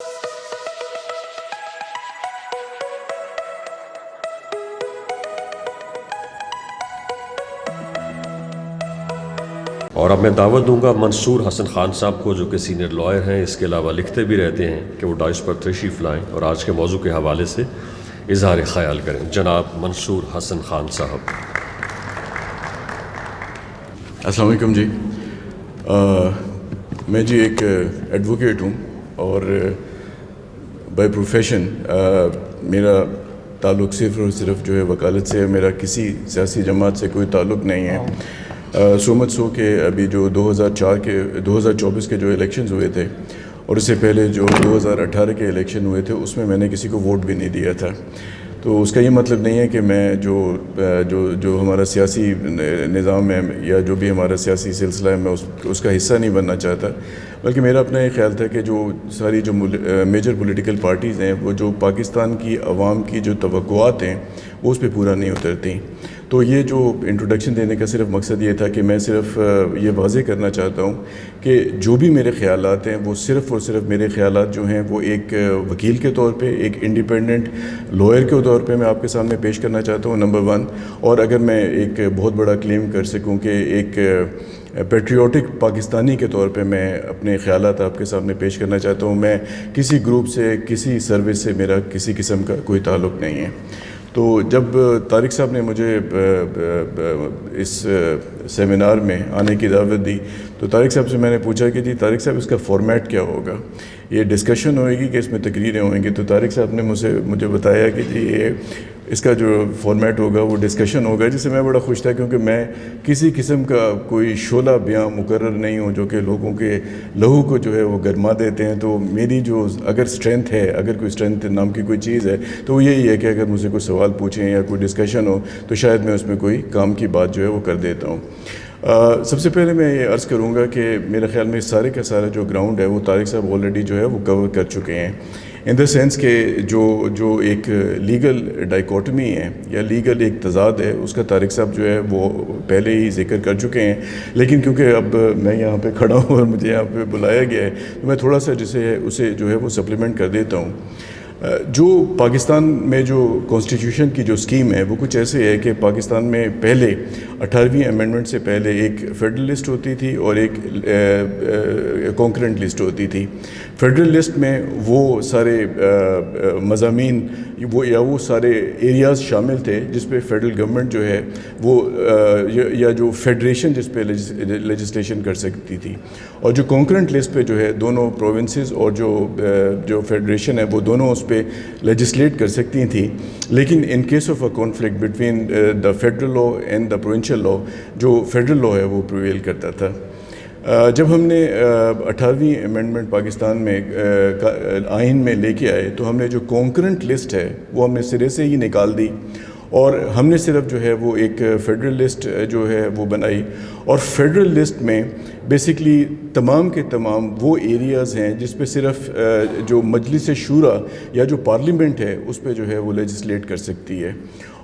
اور اب میں دعوت دوں گا منصور حسن خان صاحب کو، جو کہ سینئر لائر ہیں، اس کے علاوہ لکھتے بھی رہتے ہیں، کہ وہ ڈائس پر تشریف لائیں اور آج کے موضوع کے حوالے سے اظہار خیال کریں۔ جناب منصور حسن خان صاحب۔ السلام علیکم جی۔ میں جی ایک ایڈوکیٹ ہوں اور بائی پروفیشن میرا تعلق صرف اور صرف جو ہے وکالت سے ہے، میرا کسی سیاسی جماعت سے کوئی تعلق نہیں ہے۔ سو مچ سو کہ ابھی جو 2024 کے جو الیکشنز ہوئے تھے اور اس سے پہلے جو 2018 کے الیکشن ہوئے تھے، اس میں میں نے کسی کو ووٹ بھی نہیں دیا تھا۔ تو اس کا یہ مطلب نہیں ہے کہ میں جو ہمارا سیاسی نظام ہے یا جو بھی ہمارا سیاسی سلسلہ ہے، میں اس کا حصہ نہیں بننا چاہتا، بلکہ میرا اپنا یہ خیال تھا کہ جو ساری جو میجر پولیٹیکل پارٹیز ہیں، وہ جو پاکستان کی عوام کی جو توقعات ہیں وہ اس پہ پورا نہیں اترتی۔ تو یہ جو انٹروڈکشن دینے کا صرف مقصد یہ تھا کہ میں صرف یہ واضح کرنا چاہتا ہوں کہ جو بھی میرے خیالات ہیں وہ صرف اور صرف میرے خیالات جو ہیں وہ ایک وکیل کے طور پہ، ایک انڈیپینڈنٹ لائر کے طور پہ میں آپ کے سامنے پیش کرنا چاہتا ہوں، نمبر 1۔ اور اگر میں ایک بہت بڑا کلیم کر سکوں کہ ایک پیٹریوٹک پاکستانی کے طور پہ میں اپنے خیالات آپ کے سامنے پیش کرنا چاہتا ہوں، میں کسی گروپ سے، کسی سروس سے میرا کسی قسم کا کوئی تعلق نہیں ہے۔ تو جب طارق صاحب نے مجھے اس سیمینار میں آنے کی دعوت دی تو طارق صاحب سے میں نے پوچھا کہ جی طارق صاحب اس کا فارمیٹ کیا ہوگا، یہ ڈسکشن ہوئے گی کہ اس میں تقریریں ہوئیں گی؟ تو طارق صاحب نے مجھے بتایا کہ جی اس کا جو فارمیٹ ہوگا وہ ڈسکشن ہوگا، جس سے میں بڑا خوش تھا، کیونکہ میں کسی قسم کا کوئی شعلہ بیان مقرر نہیں ہوں جو کہ لوگوں کے لہو کو جو ہے وہ گرما دیتے ہیں۔ تو میری جو اگر اسٹرینتھ ہے، اگر کوئی اسٹرینتھ نام کی کوئی چیز ہے تو وہ یہی ہے کہ اگر مجھ سے کوئی سوال پوچھیں یا کوئی ڈسکشن ہو تو شاید میں اس میں کوئی کام کی بات جو ہے وہ کر دیتا ہوں۔ سب سے پہلے میں یہ عرض کروں گا کہ میرے خیال میں سارے کا سارا جو گراؤنڈ ہے وہ طارق صاحب آلریڈی جو ہے وہ کور کر چکے ہیں، ان دا سینس کہ جو ایک لیگل ڈائیکوٹمی ہے یا لیگل ایک تضاد ہے، اس کا طارق صاحب جو ہے وہ پہلے ہی ذکر کر چکے ہیں۔ لیکن کیونکہ اب میں یہاں پہ کھڑا ہوں اور مجھے یہاں پہ بلایا گیا ہے تو میں تھوڑا سا اسے جو ہے وہ سپلیمنٹ کر دیتا ہوں۔ جو پاکستان میں جو کانسٹیٹیوشن کی جو اسکیم ہے وہ کچھ ایسے ہے کہ پاکستان میں پہلے 18ویں امینڈمنٹ سے پہلے ایک فیڈرل لسٹ ہوتی تھی اور ایک کانکرنٹ لسٹ ہوتی تھی۔ فیڈرل لسٹ میں وہ سارے مضامین وہ سارے ایریاز شامل تھے جس پہ فیڈرل گورنمنٹ جو ہے وہ یا جو فیڈریشن جس پہ لیجسلیشن کر سکتی تھی، اور جو کانکرنٹ لسٹ پہ جو ہے دونوں پروونسز اور جو فیڈریشن ہے وہ دونوں اس پہ لیجسلیٹ کر سکتی تھیں۔ لیکن in case of a conflict between the federal law and the provincial law, جو فیڈرل لا ہے وہ پریویل کرتا تھا۔ جب ہم نے 18ویں امینڈمنٹ پاکستان میں آئین میں لے کے آئے تو ہم نے جو کانکرنٹ لسٹ ہے وہ ہم نے سرے سے ہی نکال دی، اور ہم نے صرف جو ہے وہ ایک فیڈرل لسٹ جو ہے وہ بنائی، اور فیڈرل لسٹ میں بیسکلی تمام کے تمام وہ ایریاز ہیں جس پہ صرف جو مجلس شورا یا جو پارلیمنٹ ہے اس پہ جو ہے وہ لیجسلیٹ کر سکتی ہے،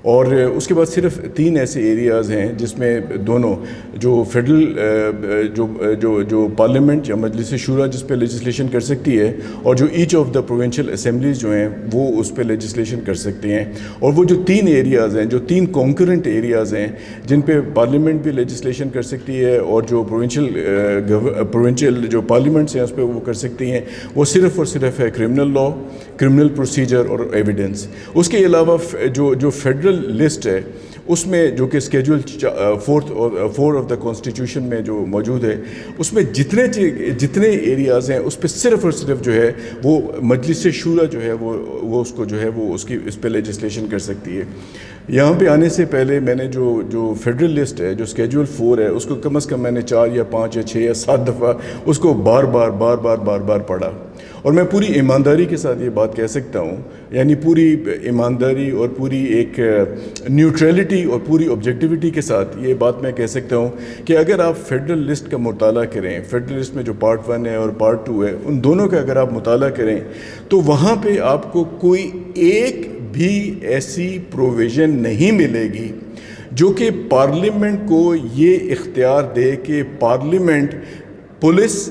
اور اس کے بعد صرف 3 ایسے ایریاز ہیں جس میں دونوں جو فیڈرل جو پارلیمنٹ یا مجلس شورا جس پہ لیجسلیشن کر سکتی ہے، اور جو each of the provincial assemblies جو ہیں وہ اس پہ لیجسلیشن کر سکتی ہیں، اور وہ جو 3 ایریاز ہیں، جو 3 کانکرنٹ ایریاز ہیں جن پہ پارلیمنٹ بھی لیجسلیشن کر سکتی ہے اور جو پروونشل جو پارلیمنٹس ہیں اس پہ وہ کر سکتی ہیں، وہ صرف اور صرف ہے کرمنل لا، کرمنل پروسیجر اور ایویڈنس۔ اس کے علاوہ جو فیڈرل لسٹ ہے اس میں جو کہ اسکیجول 4 آف دا کانسٹیٹیوشن میں جو موجود ہے، اس میں جتنے ایریاز ہیں اس پہ صرف اور صرف جو ہے وہ مجلس شورا جو ہے وہ اس کو جو ہے وہ اس پہ لیجسلیشن کر سکتی ہے۔ یہاں پہ آنے سے پہلے میں نے جو فیڈرل لسٹ ہے، جو اسکیجول 4 ہے، اس کو کم از کم میں نے 4 یا 5 یا 6 یا 7 دفعہ اس کو بار بار پڑھا، اور میں پوری ایمانداری کے ساتھ یہ بات کہہ سکتا ہوں، یعنی پوری ایمانداری اور پوری ایک نیوٹریلٹی اور پوری آبجیکٹیوٹی کے ساتھ یہ بات میں کہہ سکتا ہوں کہ اگر آپ فیڈرل لسٹ کا مطالعہ کریں، فیڈرل لسٹ میں جو پارٹ 1 ہے اور پارٹ 2 ہے، ان دونوں کا اگر آپ مطالعہ کریں تو وہاں پہ آپ کو کوئی ایک بھی ایسی پروویژن نہیں ملے گی جو کہ پارلیمنٹ کو یہ اختیار دے کہ پارلیمنٹ پولیس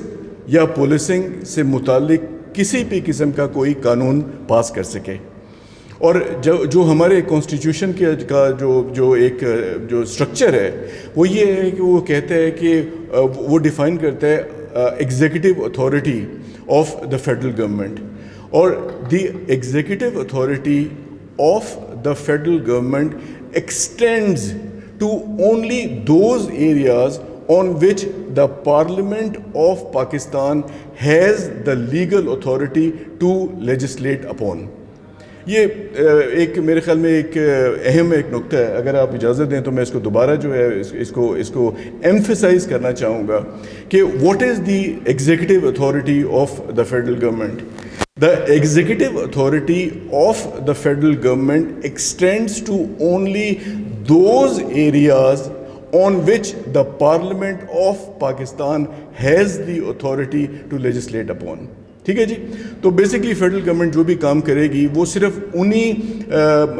یا پولیسنگ سے متعلق کسی بھی قسم کا کوئی قانون پاس کر سکے. اور جو ہمارے کانسٹیٹیوشن کا جو ایک جو اسٹرکچر ہے وہ یہ ہے کہ وہ کہتا ہے کہ وہ ڈیفائن کرتا ہے executive authority of the federal government, اور the executive authority of the federal government extends to only those areas on which the Parliament of Pakistan has the legal authority to legislate upon. یہ ایک میرے خیال میں ایک اہم ایک نقطہ ہے. اگر آپ اجازت دیں تو میں اس کو دوبارہ جو ہے اس کو ایمفیسائز کرنا چاہوں گا کہ what is the executive authority of the federal government. The executive authority of the federal government extends to only those areas on which the Parliament of Pakistan has the authority to legislate upon. ٹھیک ہے جی. تو basically federal government جو بھی کام کرے گی وہ صرف انہی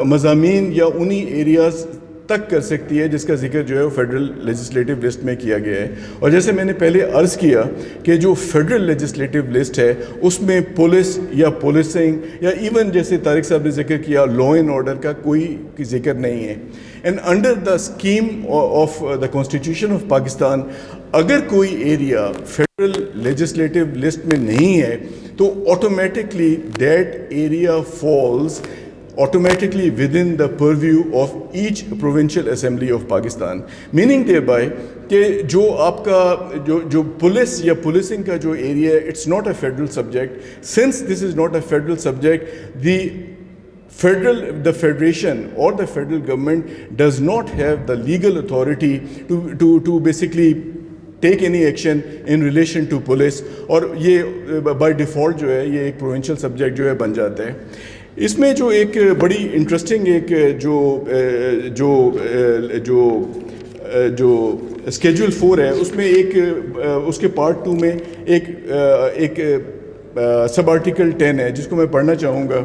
مضامین یا انہی ایریاز تک کر سکتی ہے جس کا ذکر جو ہے وہ فیڈرل لیجسلیٹو لسٹ میں کیا گیا ہے. اور جیسے میں نے پہلے عرض کیا کہ جو فیڈرل لیجسلیٹو لسٹ ہے اس میں پولیس یا پولیسنگ یا ایون جیسے طارق صاحب نے ذکر کیا لا اینڈ آرڈر کا کوئی ذکر نہیں ہے. And under the scheme of the constitution of Pakistan اگر کوئی ایریا فیڈرل لیجسلیٹو لسٹ میں نہیں ہے تو automatically that area falls automatically within the purview of each provincial assembly of Pakistan, meaning thereby کہ جو آپ کا جو پولیس یا پولیسنگ کا جو ایریا ہے it's not a federal subject. Since this is not a federal subject, the federation or the federal government does not have the legal authority to basically take any action in relation to police, اور یہ by default جو ہے یہ ایک provincial subject جو ہے بن جاتا ہے. اس میں جو ایک بڑی انٹرسٹنگ ایک جو اسکیجول 4 ہے اس میں ایک اس کے پارٹ 2 میں ایک سب آرٹیکل 10 ہے جس کو میں پڑھنا چاہوں گا.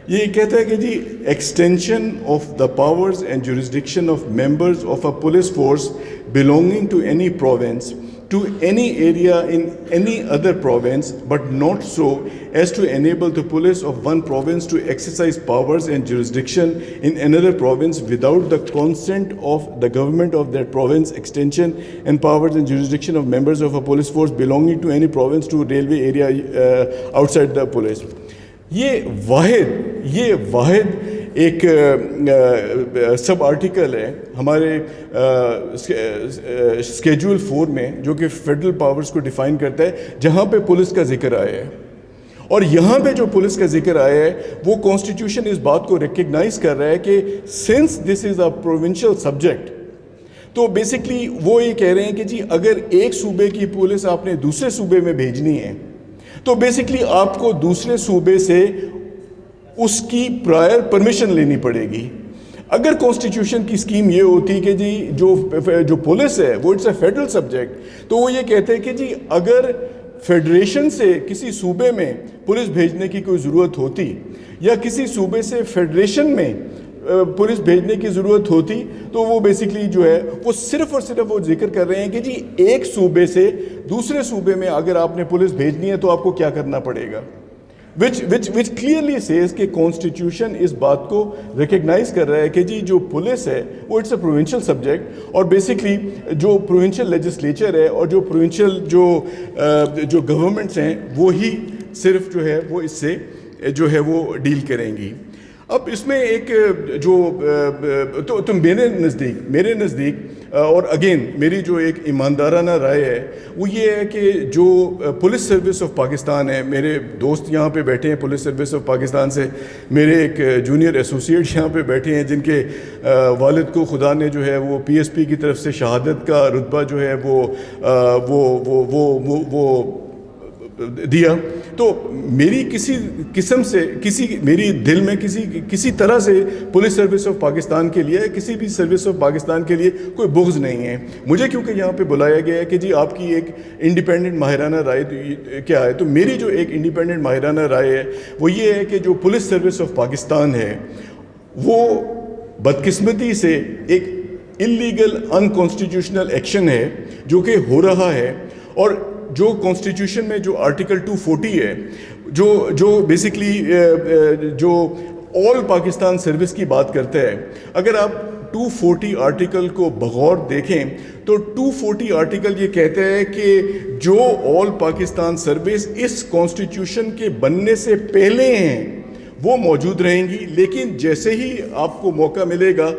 یہ کہتا ہے کہ جی extension of the powers and jurisdiction of members of a police force belonging to any province to any area in any other province, but not so as to enable the police of one province to exercise powers and jurisdiction in another province without the consent of the government of that province. Extension and powers and jurisdiction of members of a police force belonging to any province to railway area outside the police. یہ واحد ایک sub article ہے ہمارے schedule 4 میں جو کہ federal powers کو define کرتا ہے جہاں پہ پولیس کا ذکر آیا ہے. اور یہاں پہ جو پولیس کا ذکر آیا ہے وہ کانسٹیٹیوشن اس بات کو ریکگنائز کر رہا ہے کہ since this is a provincial subject تو بیسکلی وہ یہ کہہ رہے ہیں کہ جی اگر ایک صوبے کی پولیس آپ نے دوسرے صوبے میں بھیجنی ہے تو بیسکلی آپ کو دوسرے صوبے سے اس کی پرائر پرمیشن لینی پڑے گی. اگر کانسٹیٹیوشن کی اسکیم یہ ہوتی کہ جی جو پولیس ہے وہ اٹس اے فیڈرل سبجیکٹ تو وہ یہ کہتے ہیں کہ جی اگر فیڈریشن سے کسی صوبے میں پولیس بھیجنے کی کوئی ضرورت ہوتی یا کسی صوبے سے فیڈریشن میں پولیس بھیجنے کی ضرورت ہوتی تو وہ بیسکلی جو ہے وہ صرف اور صرف وہ ذکر کر رہے ہیں کہ جی ایک صوبے سے دوسرے صوبے میں اگر آپ نے پولیس بھیجنی ہے تو آپ کو کیا کرنا پڑے گا. which clearly says کہ کانسٹیٹیوشن اس بات کو ریکگنائز کر رہا ہے کہ جی جو پولیس ہے وہ اٹس اے پروونشل سبجیکٹ اور بیسکلی جو پروونشل لیجسلیچر ہے اور جو پروونشل جو گورنمنٹس ہیں وہی صرف جو ہے وہ اس سے جو ہے وہ ڈیل کریں گی. اب اس میں ایک تو میرے نزدیک اور اگین میری جو ایک ایماندارانہ رائے ہے وہ یہ ہے کہ جو پولیس سروس آف پاکستان ہے, میرے دوست یہاں پہ بیٹھے ہیں پولیس سروس آف پاکستان سے, میرے ایک جونیئر ایسوسیٹ یہاں پہ بیٹھے ہیں جن کے والد کو خدا نے جو ہے وہ پی ایس پی کی طرف سے شہادت کا رتبہ جو ہے وہ دیا. تو میری کسی قسم سے میری دل میں کسی طرح سے پولیس سروس آف پاکستان کے لیے کسی بھی سروس آف پاکستان کے لیے کوئی بغض نہیں ہے مجھے, کیونکہ یہاں پہ بلایا گیا ہے کہ جی آپ کی ایک انڈیپینڈنٹ ماہرانہ رائے کیا ہے. تو میری جو ایک انڈیپینڈنٹ ماہرانہ رائے ہے وہ یہ ہے کہ جو پولیس سروس آف پاکستان ہے وہ بدقسمتی سے ایک انلیگل انکانسٹیٹیوشنل ایکشن ہے جو کہ ہو رہا ہے. اور جو کانسٹیٹیوشن میں جو آرٹیکل 240 ہے جو بیسکلی جو آل پاکستان سروس کی بات کرتا ہے. اگر آپ 240 آرٹیکل کو بغور دیکھیں تو 240 آرٹیکل یہ کہتا ہے کہ جو آل پاکستان سروس اس کانسٹیٹیوشن کے بننے سے پہلے ہیں وہ موجود رہیں گی, لیکن جیسے ہی آپ کو موقع ملے گا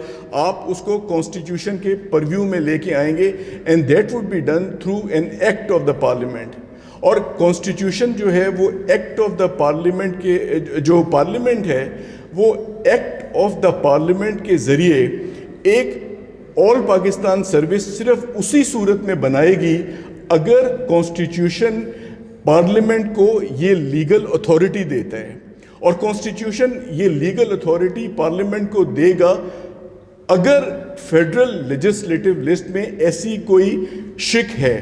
آپ اس کو کانسٹیٹیوشن کے پرویو میں لے کے آئیں گے, and that would be done through an act of the parliament. اور کانسٹیٹیوشن جو ہے وہ ایکٹ آف دا پارلیمنٹ کے, جو پارلیمنٹ ہے وہ ایکٹ آف دا پارلیمنٹ کے ذریعے ایک آل پاکستان سروس صرف اسی صورت میں بنائے گی اگر کانسٹیٹیوشن پارلیمنٹ کو یہ لیگل اتھارٹی دیتا ہے. اور کانسٹیٹیوشن یہ لیگل اتھارٹی پارلیمنٹ کو دے گا اگر فیڈرل لیجسلیٹو لسٹ میں ایسی کوئی شک ہے.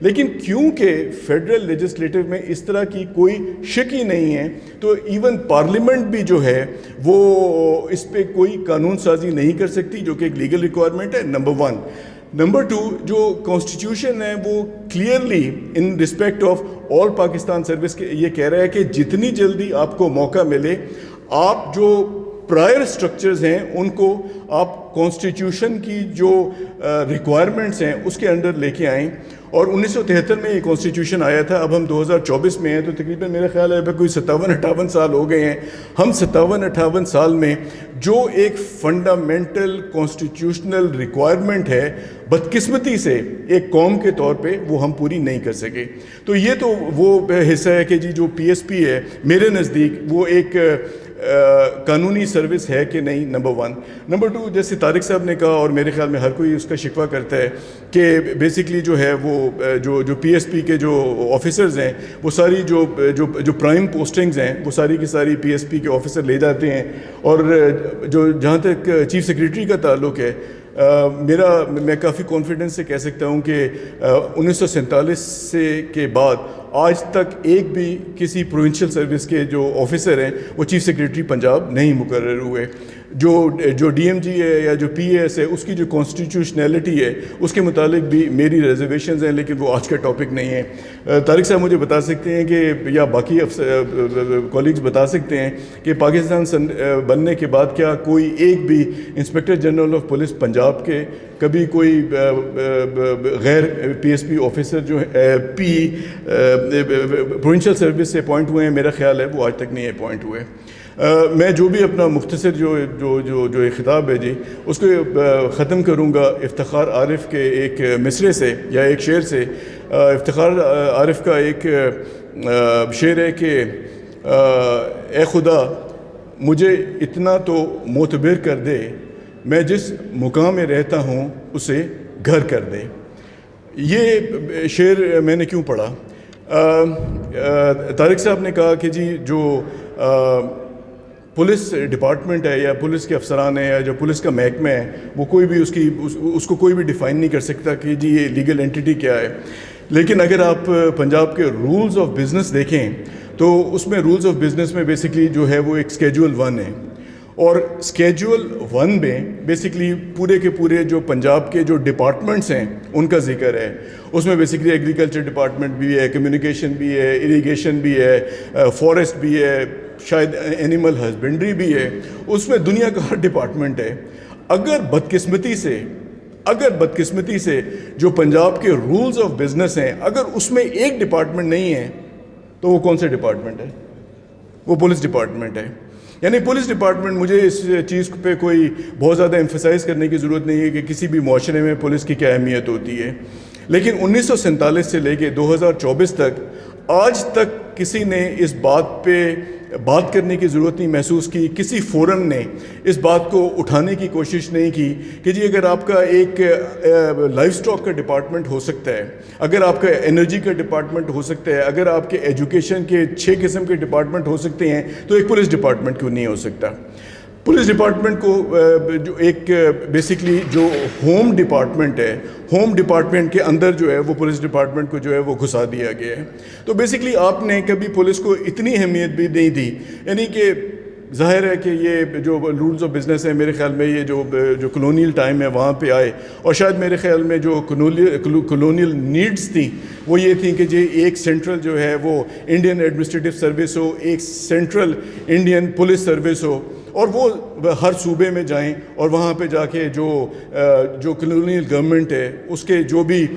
لیکن کیونکہ فیڈرل لیجسلیٹو میں اس طرح کی کوئی شک ہی نہیں ہے تو ایون پارلیمنٹ بھی جو ہے وہ اس پہ کوئی قانون سازی نہیں کر سکتی, جو کہ ایک لیگل ریکوائرمنٹ ہے, نمبر 1. نمبر 2, جو کانسٹیٹیوشن ہے وہ clearly in respect of all Pakistan service کے یہ کہہ رہا ہے کہ جتنی جلدی آپ کو موقع ملے آپ جو پرائر سٹرکچرز ہیں ان کو آپ کانسٹیٹیوشن کی جو ریکوائرمنٹس ہیں اس کے انڈر لے کے آئیں. اور 1973 میں یہ کانسٹیٹیوشن آیا تھا, اب ہم 2024 میں ہیں تو تقریباً میرا خیال ہے کوئی 57-58 سال ہو گئے ہیں. ہم 57-58 سال میں جو ایک فنڈامنٹل کانسٹیٹیوشنل ریکوائرمنٹ ہے بدقسمتی سے ایک قوم کے طور پہ وہ ہم پوری نہیں کر سکے. تو یہ تو وہ حصہ ہے کہ جی جو پی ایس پی ہے میرے نزدیک وہ ایک قانونی سروس ہے کہ نہیں, نمبر 1. نمبر 2, جیسے طارق صاحب نے کہا اور میرے خیال میں ہر کوئی اس کا شکوہ کرتا ہے کہ بیسکلی جو ہے وہ جو پی ایس پی کے جو آفیسرز ہیں وہ ساری جو پرائم پوسٹنگز ہیں وہ ساری کی ساری پی ایس پی کے آفیسر لے جاتے ہیں. اور جو جہاں تک چیف سیکریٹری کا تعلق ہے میں کافی کانفیڈنس سے کہہ سکتا ہوں کہ 1947 سے کے بعد آج تک ایک بھی کسی پروونشل سروس کے جو آفیسر ہیں وہ چیف سیکریٹری پنجاب نہیں مقرر ہوئے. جو ڈی ایم جی ہے یا جو پی اے ایس ہے اس کی جو کانسٹیٹیوشنلٹی ہے اس کے متعلق بھی میری ریزرویشنز ہیں, لیکن وہ آج کا ٹاپک نہیں ہے. طارق صاحب مجھے بتا سکتے ہیں کہ یا باقی کولیگز بتا سکتے ہیں کہ پاکستان بننے کے بعد کیا کوئی ایک بھی inspector general of police Punjab کے کبھی کوئی غیر پی ایس پی آفیسر جو پروونشل سروس سے اپوائنٹ ہوئے ہیں, میرا خیال ہے وہ آج تک نہیں اپوائنٹ ہوئے. میں جو بھی اپنا مختصر جو خطاب ہے جی اس کو ختم کروں گا افتخار عارف کے ایک مصرے سے یا ایک شعر سے. افتخار عارف کا ایک شعر ہے کہ اے خدا مجھے اتنا تو معتبر کر دے, میں جس مقام میں رہتا ہوں اسے گھر کر دے. یہ شعر میں نے کیوں پڑھا؟ طارق صاحب نے کہا کہ جی جو پولیس ڈپارٹمنٹ ہے یا پولیس کے افسران ہیں یا جو پولیس کا محکمہ ہے وہ کوئی بھی اس کو کوئی بھی ڈیفائن نہیں کر سکتا کہ جی یہ لیگل اینٹی کیا ہے. لیکن اگر آپ پنجاب کے رولز آف بزنس دیکھیں تو اس میں رولز آف بزنس میں بیسکلی جو ہے وہ ایک اسکیجول 1 ہے, اور اسکیجول 1 میں بیسکلی پورے کے پورے جو پنجاب کے جو ڈپارٹمنٹس ہیں ان کا ذکر ہے. اس میں بیسکلی ایگریکلچر ڈپارٹمنٹ بھی ہے, کمیونیکیشن بھی ہے, اریگیشن بھی ہے, فارسٹ بھی ہے, شاید اینیمل ہسبینڈری بھی ہے. اس میں دنیا کا ہر ڈپارٹمنٹ ہے. اگر بدقسمتی سے جو پنجاب کے رولز آف بزنس ہیں اگر اس میں ایک ڈپارٹمنٹ نہیں ہے تو وہ کون سے ڈپارٹمنٹ ہے؟ وہ پولیس ڈپارٹمنٹ ہے. یعنی پولیس ڈپارٹمنٹ, مجھے اس چیز پہ کوئی بہت زیادہ ایمفسائز کرنے کی ضرورت نہیں ہے کہ کسی بھی معاشرے میں پولیس کی کیا اہمیت ہوتی ہے, لیکن 1947 سے لے کے 2024 تک آج تک کسی نے اس بات پہ بات کرنے کی ضرورت نہیں محسوس کی, کسی فورم نے اس بات کو اٹھانے کی کوشش نہیں کی کہ جی اگر آپ کا ایک لائف سٹاک کا ڈپارٹمنٹ ہو سکتا ہے, اگر آپ کا انرجی کا ڈپارٹمنٹ ہو سکتا ہے, اگر آپ کے ایجوکیشن کے 6 قسم کے ڈپارٹمنٹ ہو سکتے ہیں تو ایک پولیس ڈپارٹمنٹ کیوں نہیں ہو سکتا؟ پولیس ڈپارٹمنٹ کو جو ایک بیسکلی جو ہوم ڈپارٹمنٹ ہے, ہوم ڈپارٹمنٹ کے اندر جو ہے وہ پولیس ڈپارٹمنٹ کو جو ہے وہ گھسا دیا گیا ہے. تو بیسکلی آپ نے کبھی پولیس کو اتنی اہمیت بھی نہیں دی, یعنی کہ ظاہر ہے کہ یہ جو رولز آف بزنس ہیں میرے خیال میں یہ جو کلونیل ٹائم ہے وہاں پہ آئے، اور شاید میرے خیال میں جو کلونیل نیڈز تھیں وہ یہ تھیں کہ جی ایک سینٹرل جو ہے وہ انڈین ایڈمنسٹریٹو سروس ہو، ایک سینٹرل انڈین پولیس سروس ہو، اور وہ ہر صوبے میں جائیں اور وہاں پہ جا کے جو کلونیل گورنمنٹ ہے اس کے جو بھی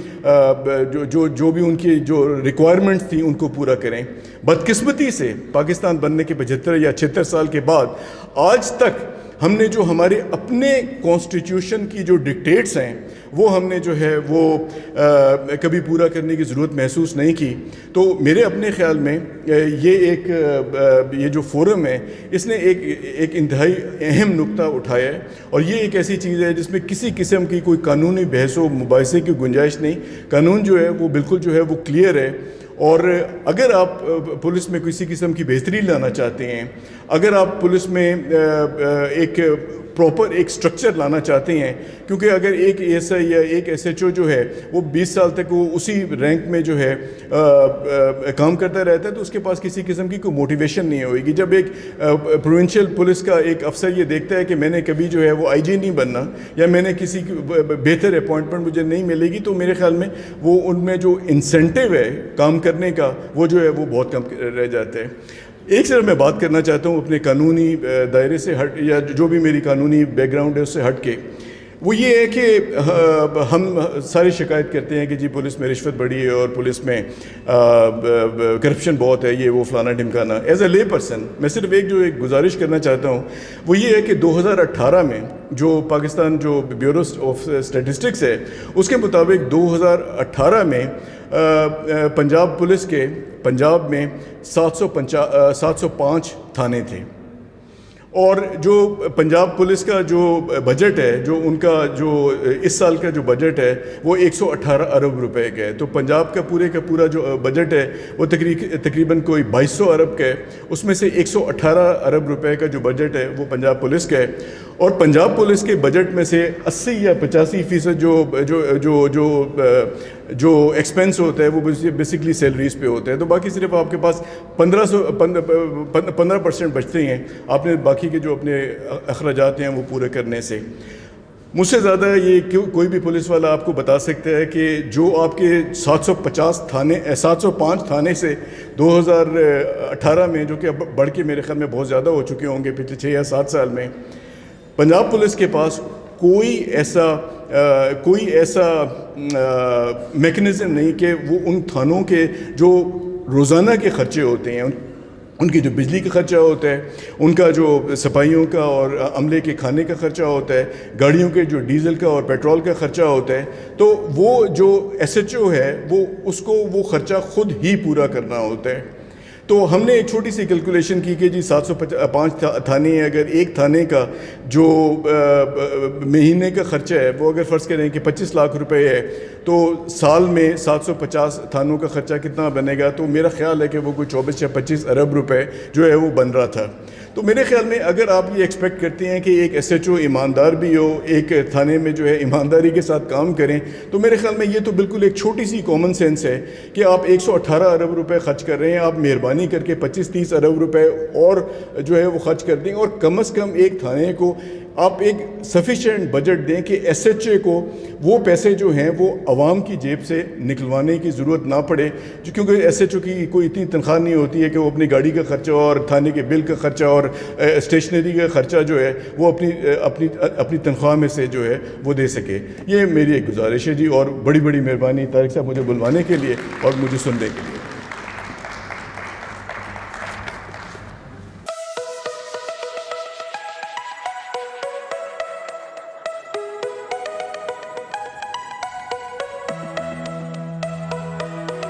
ان کی جو ریکوائرمنٹس تھیں ان کو پورا کریں۔ بدقسمتی سے پاکستان بننے کے 75 یا 76 سال کے بعد آج تک ہم نے جو ہمارے اپنے کانسٹیٹیوشن کی جو ڈکٹیٹس ہیں وہ ہم نے جو ہے وہ کبھی پورا کرنے کی ضرورت محسوس نہیں کی۔ تو میرے اپنے خیال میں یہ جو فورم ہے اس نے ایک انتہائی اہم نقطہ اٹھایا ہے، اور یہ ایک ایسی چیز ہے جس میں کسی قسم کی کوئی قانونی بحث و مباحثے کی گنجائش نہیں۔ قانون جو ہے وہ بالکل جو ہے وہ کلیئر ہے، اور اگر آپ پولیس میں کسی قسم کی بہتری لانا چاہتے ہیں، اگر آپ پولیس میں ایک پراپر ایک سٹرکچر لانا چاہتے ہیں، کیونکہ اگر ایک ایس آئی یا ایک ایس ایچ او جو ہے وہ 20 سال تک وہ اسی رینک میں جو ہے کام کرتا رہتا ہے تو اس کے پاس کسی قسم کی کوئی موٹیویشن نہیں ہوئے گی۔ جب ایک پروونشل پولیس کا ایک افسر یہ دیکھتا ہے کہ میں نے کبھی جو ہے وہ آئی جی نہیں بننا، یا میں نے کسی بہتر اپوائنٹمنٹ مجھے نہیں ملے گی، تو میرے خیال میں وہ ان میں جو انسینٹیو ہے کام کرنے کا وہ جو ہے وہ بہت کم رہ جاتا ہے۔ ایک صرف میں بات کرنا چاہتا ہوں اپنے قانونی دائرے سے ہٹ، یا جو بھی میری قانونی بیک گراؤنڈ ہے اس سے ہٹ کے، وہ یہ ہے کہ ہم ساری شکایت کرتے ہیں کہ جی پولیس میں رشوت بڑی ہے اور پولیس میں کرپشن بہت ہے، یہ وہ فلانا ڈھمکانا۔ ایز اے لے پرسن میں صرف ایک گزارش کرنا چاہتا ہوں، وہ یہ ہے کہ 2018 میں جو پاکستان جو بیورو آف اسٹیٹسٹکس ہے اس کے مطابق 2018 میں پنجاب پولیس کے پنجاب میں 705 تھانے تھے، اور جو پنجاب پولیس کا جو بجٹ ہے، جو ان کا جو اس سال کا جو بجٹ ہے وہ 118 ارب روپے کا ہے۔ تو پنجاب کا پورا جو بجٹ ہے وہ تقریباً کوئی 2200 ارب کا ہے، اس میں سے 118 ارب روپے کا جو بجٹ ہے وہ پنجاب پولیس کا ہے، اور پنجاب پولیس کے بجٹ میں سے 80 یا 85% جو ایکسپینس ہوتا ہے وہ بیسکلی سیلریز پہ ہوتا ہے، تو باقی صرف آپ کے پاس 15% بچتے ہیں آپ نے باقی کے جو اپنے اخراجات ہیں وہ پورے کرنے سے۔ مجھ سے زیادہ یہ کوئی بھی پولیس والا آپ کو بتا سکتا ہے کہ جو آپ کے 705 تھانے سے 2018 میں، جو کہ اب بڑھ کے میرے خیال میں بہت زیادہ ہو چکے ہوں گے پچھلے 6 یا 7 سال میں، پنجاب پولیس کے پاس کوئی ایسا میکنزم نہیں کہ وہ ان تھانوں کے جو روزانہ کے خرچے ہوتے ہیں، ان کی جو بجلی کا خرچہ ہوتا ہے، ان کا جو سپاہیوں کا اور عملے کے کھانے کا خرچہ ہوتا ہے، گاڑیوں کے جو ڈیزل کا اور پیٹرول کا خرچہ ہوتا ہے، تو وہ جو ایس ایچ او ہے اس کو وہ خرچہ خود ہی پورا کرنا ہوتا ہے۔ تو ہم نے ایک چھوٹی سی کیلکولیشن کی کہ جی 705 تھانے ہیں، اگر ایک تھانے کا جو مہینے کا خرچہ ہے وہ اگر فرض کریں کہ 25 لاکھ روپے ہے، تو سال میں 750 تھانوں کا خرچہ کتنا بنے گا؟ تو میرا خیال ہے کہ وہ کوئی 24 یا 25 ارب روپے جو ہے وہ بن رہا تھا۔ تو میرے خیال میں اگر آپ یہ ایکسپیکٹ کرتے ہیں کہ ایک ایس ایچ او ایماندار بھی ہو، ایک تھانے میں جو ہے ایمانداری کے ساتھ کام کریں، تو میرے خیال میں یہ تو بالکل ایک چھوٹی سی کامن سینس ہے کہ آپ 118 ارب روپے خرچ کر رہے ہیں، آپ مہربانی کر کے 25-30 ارب روپے اور جو ہے وہ خرچ کر دیں، اور کم از کم ایک تھانے کو آپ ایک سفیشینٹ بجٹ دیں کہ ایس ایچ اے کو وہ پیسے جو ہیں وہ عوام کی جیب سے نکلوانے کی ضرورت نہ پڑے، کیونکہ ایس ایچ او کی کوئی اتنی تنخواہ نہیں ہوتی ہے کہ وہ اپنی گاڑی کا خرچہ اور تھانے کے بل کا خرچہ اور اسٹیشنری کا خرچہ جو ہے وہ اپنی تنخواہ میں سے جو ہے وہ دے سکے۔ یہ میری ایک گزارش ہے جی، اور بڑی مہربانی طارق صاحب مجھے بلوانے کے لیے اور مجھے سننے کے لیے۔